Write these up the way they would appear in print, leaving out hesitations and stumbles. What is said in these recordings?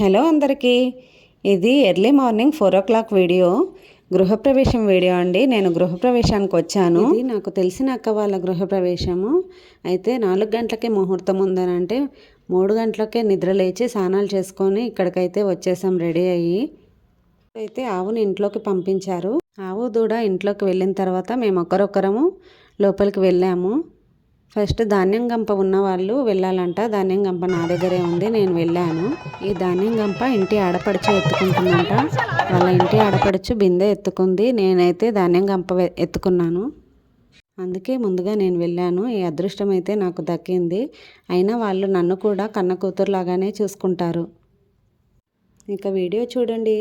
Hello అందరికీ, ఇది early morning 4 o'clock video, గృహప్రవేశం వీడియో అండి. నేను గృహప్రవేశానికి వచ్చాను. ఇది నాకు తెలిసిన అక్క వాళ్ళ గృహప్రవేశము. అయితే 4 గంటలకే ముహూర్తం ఉందనంటే 3 గంటలకే నిద్ర లేచి స్నానాలు చేసుకొని ఇక్కడికైతే వచ్చేసాం రెడీ అయ్యి. అయితే ఆవుని ఇంట్లోకి పంపించారు. ఆవు దూడ ఇంట్లోకి వెళ్ళిన తర్వాత మేము ఒకరొకరము లోపలికి వెళ్ళాము. ఫస్ట్ ధాన్యం గంప ఉన్న వాళ్ళు వెళ్ళాలంట. ధాన్యం గంప నా దగ్గరే ఉంది, నేను వెళ్ళాను. ఈ ధాన్యం గంప ఇంటి ఆడపడుచు ఎత్తుకుంటుందంట. వాళ్ళ ఇంటి ఆడపడుచు బిందె ఎత్తుకుంది, నేనైతే ధాన్యం గంప ఎత్తుకున్నాను. అందుకే ముందుగా నేను వెళ్ళాను. ఈ అదృష్టం అయితే నాకు దక్కింది. అయినా వాళ్ళు నన్ను కూడా కన్న కూతురులాగానే చూసుకుంటారు. ఇక వీడియో చూడండి.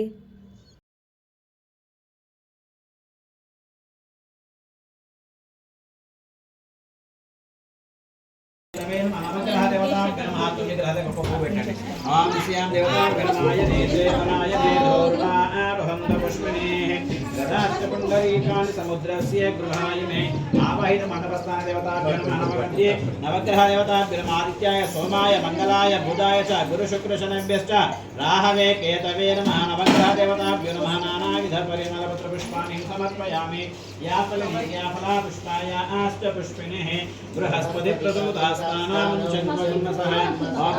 समुद्रस्य गृहाय मे आवाहित मंडपस्थान देवताभ्यो नमः नवग्रह देवताभ्यो आदित्याय सोमाय मंगलाय बुधाय च गुरु शुक्र शनिभ्यश्च राहवे केतवे नमः नवग्रह देवताभ्यो नमः नानाविध परिमलपत्र पुष्पाणि समर्पयामि या फला पुष्पाय आश्च पुष्पिणेः बृहस्पति प्रसूतास्तानां चन्द्रमसः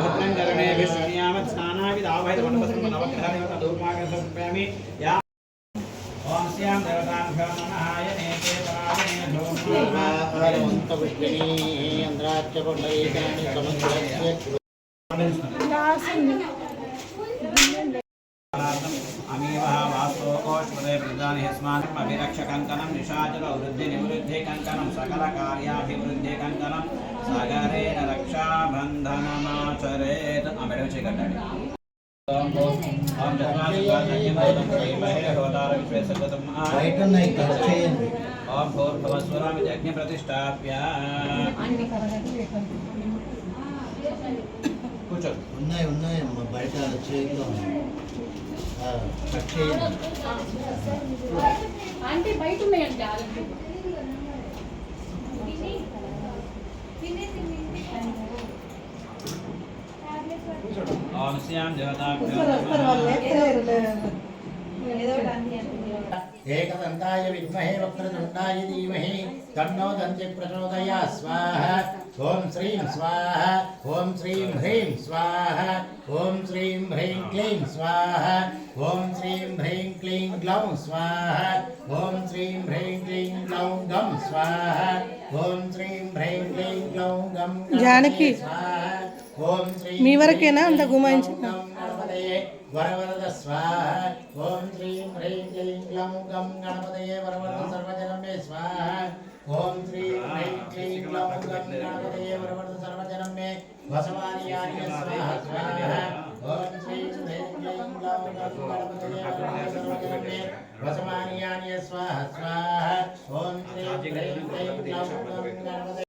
भद्रं करणे विष्णुयामत् स्नानाविध आवाहित मंडपस्थान नवग्रह देवता धूपमाग्रह समर्पयामि या ओम श्याम देवताभ्यो नमः यनेके परायणे धूमन्तपुष्पिणी अंद्राच्च पुण्डरीकानि समुद्रस्य अमीवः वास्तो कोष्पदे प्रदानि यस्मान् अभिरक्षकङ्कणं निशाचर वृद्धि निवृद्धि कङ्कणं सकल कार्याभिवृद्धि कङ्कणं सागरेण रक्षाबन्धनमाचरेत् अमेडो चेकट्टाडि ओम भूर्भुवस्वरामि यज्ञ प्रतिष्ठाप्य కూర్చో ఉన్నాయి బయట చేతిలో అంటే బయట ఉన్నాయండి ओम श्याम देवताभ्यो एकदन्ताय विद्महे वक्रतुण्डाय धीमहि तन्नो दन्ति प्रचोदयात् स्वाहा ओम श्रीं स्वाहा ओम श्रीं ह्रीं स्वाहा ओम श्रीं ह्रीं क्लीं स्वाहा ओम श्रीं ह्रीं क्लीं ग्लौं स्वाहा ओम श्रीं ह्रीं क्लीं ग्लौं गं स्वाहा ओम श्रीं ह्रीं क्लीं ग्लौं गं जानकी स्वाहा ओम श्रीं మీ వరకేనా అంత గుమాయించిన वरवरद स्वाहा ओम श्रीं ह्रीं क्लीं ग्लौं गं गणपतये वरवरद सर्वजनं मे स्वाहा ओम श्रीं ह्रीं क्लीं ग्लौं गं गणपतये वरवरद सर्वजनं मे वसवानियाय स्वाहा स्वाहा ओम श्रीं ह्रीं क्लीं ग्लौं गं गणपतये वरवरद सर्वजनं मे वसवानियाय स्वाहा स्वाहा ओम श्रीं ह्रीं क्लीं ग्लौं गं गणपतये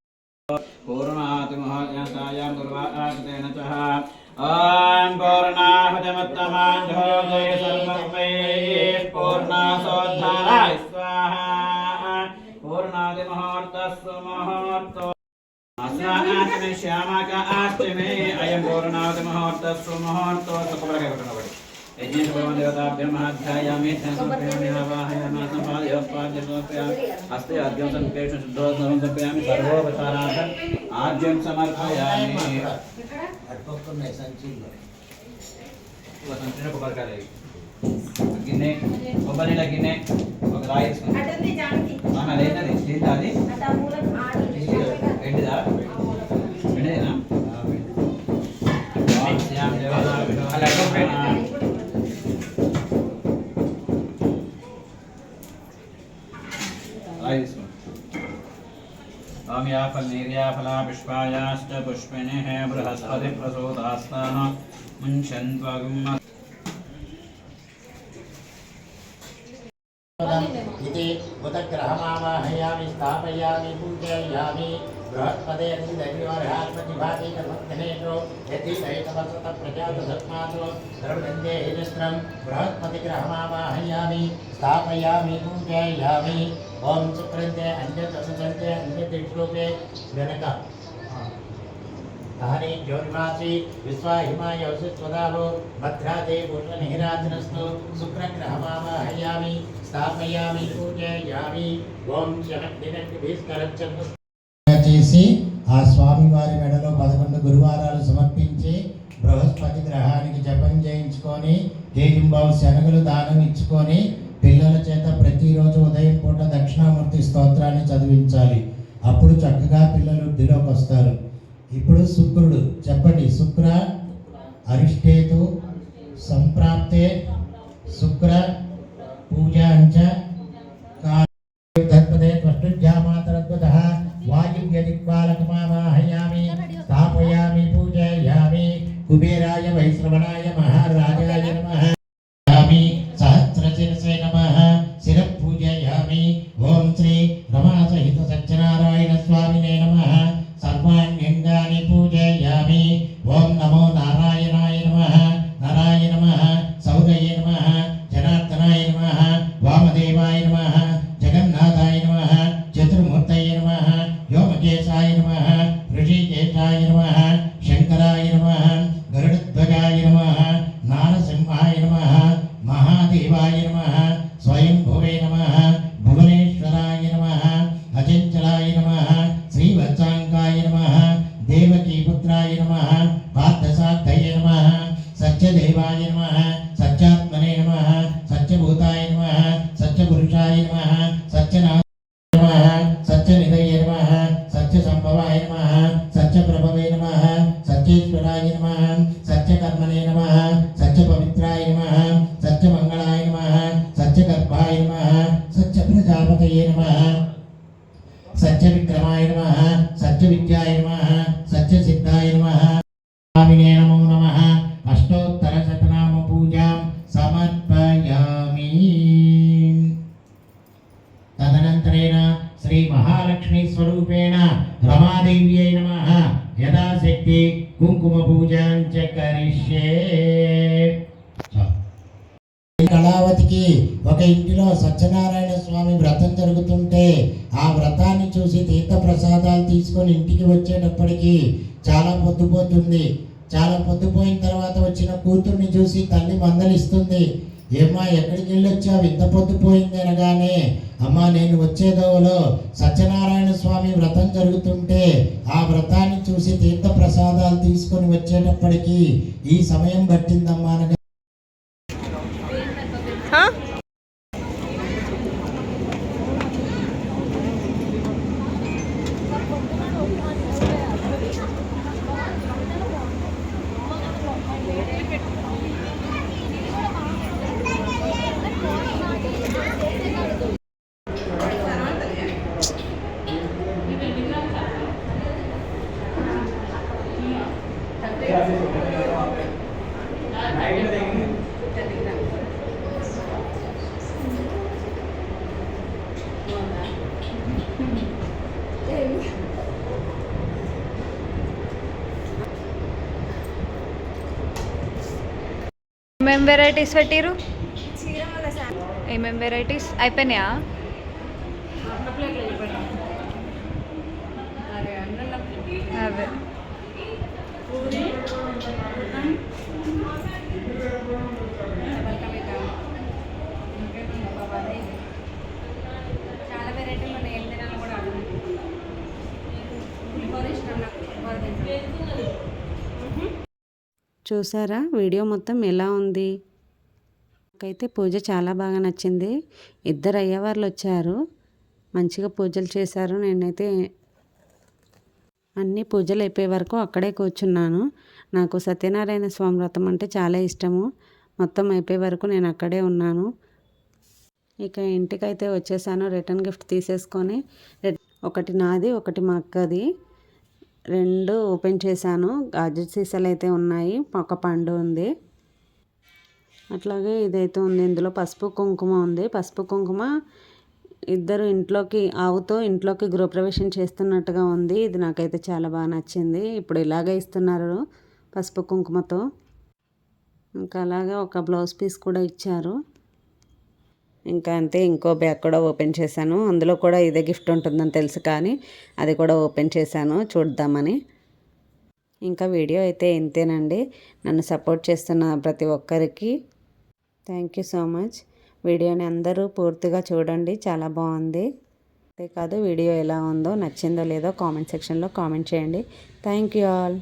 पूर्णात् महायातायां दुर्वातेन च ॐ पूर्णाहुतमुत्तमाञ्जोदय सर्वैः पूर्णासोद्धाराय स्वाहा पूर्णादिमुहूर्तस्सु मुहूर्तो अस्माकं श्यामक अष्टमे अयं पूर्णादिमुहूर्तस्सु मुहूर्तो सुखप्रकटनबडि यज्ञ भगवान देवताभ्यो महाध्यायामि समर्पयामि आवाहयामि संपादयामि हस्ते आद्यं संकेश शुद्धोदनं समर्पयामि सर्वोपचारार्थं आद्यं समर्पयामि अटपक्कन्नै संचिल्लो वो संचिल्लो కొబ్బరికాయ గిన్నె కొబ్బరిల గిన్నె ఒక రాయి తీసుకొని అటంది జానకి ఆమె లేనది తీందాది అట మూలం ఆడి ఎండిదా ఎండిదేనా శ్యామ్ దేవతా అలా आम्याफल निर्याफला पुष्पायाश्च पुष्पिणेः बृहस्पति प्रसूतास्तान मुञ्चन्त्वगुम् इति उदग्रहमावाहयामि स्थापयामि पूजयामि बृहस्पते दैवार्हात्मतिभाति कर्मध्यनेषु यदि दैतवसत प्रजातधर्मातो धर्मदन्दे हिजस्त्रं बृहस्पतिग्रहमावाहयामि स्थापयामि पूजयामि ओम शुक्रन्ते अन्यतसन्ते अन्यतिश्लोके गणक धानी ज्योतिमासी विश्वाहिमाय वसिस्वदालो भद्राते भूषणहिराजनस्तु शुक्रग्रहमावाहयामि स्थापयामि पूजयामि ओम शनक्तिनक्तिभिस्करच्चन्तु చేసి ఆ స్వామి వారి మెడలో 11 గురువారాలు సమర్పించి బృహస్పతి గ్రహానికి జపం చేయించుకొని కేజింబావు శనగలు దానం ఇచ్చుకొని పిల్లల చేత ప్రతిరోజు ఉదయం పూట దక్షిణామూర్తి స్తోత్రాన్ని చదివించాలి. అప్పుడు చక్కగా పిల్లలు వృద్ధిలోకి వస్తారు. ఇప్పుడు శుక్రుడు చెప్పండి. శుక్ర అరిష్టేతు సంప్రాప్తే శుక్ర పూజ అంచ ధర్మదే త్వష్టుజ్యామాతరద్వతః వాయువ్యదిక్పాలకమావాహయామి స్థాపయామి పూజయామి కుబేరాయ వైశ్రవణాయ మహారాజాయ నమః సహస్రశిరసే నమః శిరః పూజయామి ఓం శ్రీ రమాసహిత సత్యనారాయణ స్వామినే నమః సర్వాణ్యంగాని పూజయామి ఓం నమో నారాయణాయ నమః నారాయ నమః సౌదయే నమః జనార్దనాయ నమః వామదేవాయ నమః జగన్నాథాయ నమః చతుర్మూర్తయే నమః వ్యోమకేశాయ నమః ఋషికేశాయ నమః శంకరాయ నమః గరుడధ్వజాయ నమః నారసింహాయ నమః మహాదేవాయ నమః స్వయంభువే నమః భువనేశ్వరాయ నమః అచంచలాయ నమః శ్రీవత్సాంగాయ నమః దేవకీపుత్రాయ నమః పార్థసార్థయ నమః సత్యదేవాయ నమః సత్యాత్మనే నమః సత్యభూతాయ నమః సత్యపురుషాయ నమః సత్యనాథాయ నమః సత్యనిధయ నమః సత్యసంభవాయ నమః సత్యప్రభవే నమః సత్యేశ్వరాయ నమః సత్యకర్మణే నమః సత్యపవిత్రాయ నమః సత్యమంగళాయ నమః సత్యగర్భాయ నమః సత్యప్రజాపతయే నమః సత్యవిక్రమాయ నమః సత్యవిద్యాయ నమః సత్యసిద్ధాయ నమః స్వామినే నమో నమః అష్టోత్తర శతనామ పూజాం సమర్పయామి. తదనంతరేణ శ్రీ మహాలక్ష్మీ స్వరూపేణ రమాదేవ్యై నమః యథాశక్తి కుంకుమ పూజాం చ కరిష్యే. కళావతికి ఒక ఇంటిలో సత్యనారాయణ స్వామి వ్రతం జరుగుతుంటే ఆ వ్రతాన్ని చూసి తీర్థ ప్రసాదాలు తీసుకొని ఇంటికి వచ్చేటప్పటికి చాలా పొద్దుపోతుంది. చాలా పొద్దుపోయిన తర్వాత వచ్చిన కూతుర్ని చూసి తల్లి మందలిస్తుంది. ఏమ్మా ఎక్కడికి వెళ్ళొచ్చావు, ఇంత పొద్దుపోయింది అనగానే, అమ్మా నేను వచ్చేదోవలో సత్యనారాయణ స్వామి వ్రతం జరుగుతుంటే ఆ వ్రతాన్ని చూసి తీర్థ ప్రసాదాలు తీసుకొని వచ్చేటప్పటికి ఈ సమయం పట్టిందమ్మా అనగా ఏమేం వెరైటీస్ పెట్టిరు? ఏమేం వెరైటీస్ అయిపోయినాయా? అవే చాలా వెరైటీలు ఉన్నాయి. ఏం తినాలో కూడా చూసారా వీడియో మొత్తం ఎలా ఉంది? నాకైతే పూజ చాలా బాగా నచ్చింది. 2 అయ్యవార్లు వచ్చారు, మంచిగా పూజలు చేశారు. నేనైతే అన్ని పూజలు అయిపోయే వరకు అక్కడే కూర్చున్నాను. నాకు సత్యనారాయణ స్వామి వ్రతం అంటే చాలా ఇష్టము. మొత్తం అయిపోయే వరకు నేను అక్కడే ఉన్నాను. ఇక ఇంటికైతే వచ్చేసాను. రిటర్న్ గిఫ్ట్ తీసేసుకొని, ఒకటి నాది ఒకటి మా అక్కది, 2 ఓపెన్ చేశాను. గాజు సీసాలు అయితే ఉన్నాయి, ఒక పండు ఉంది. అట్లాగే ఇదైతే ఉంది, ఇందులో పసుపు కుంకుమ ఉంది. పసుపు కుంకుమ ఇద్దరు ఆవుతో ఇంట్లోకి గృహప్రవేశం చేస్తున్నట్టుగా ఉంది. ఇది నాకైతే చాలా బాగా నచ్చింది. ఇప్పుడు ఇలాగే ఇస్తున్నారు పసుపు కుంకుమతో. ఇంకా అలాగే ఒక బ్లౌజ్ పీస్ కూడా ఇచ్చారు. ఇంకా అంతే, ఇంకో బ్యాగ్ కూడా ఓపెన్ చేశాను. అందులో కూడా ఇదే గిఫ్ట్ ఉంటుందని తెలుసు, కానీ అది కూడా ఓపెన్ చేశాను చూద్దామని. ఇంకా వీడియో అయితే ఇంతేనండి. నన్ను సపోర్ట్ చేస్తున్న ప్రతి ఒక్కరికి థ్యాంక్ యూ సో మచ్. వీడియోని అందరూ పూర్తిగా చూడండి, చాలా బాగుంది. అంతేకాదు వీడియో ఎలా ఉందో, నచ్చిందో లేదో కామెంట్ సెక్షన్లో కామెంట్ చేయండి. Thank you all.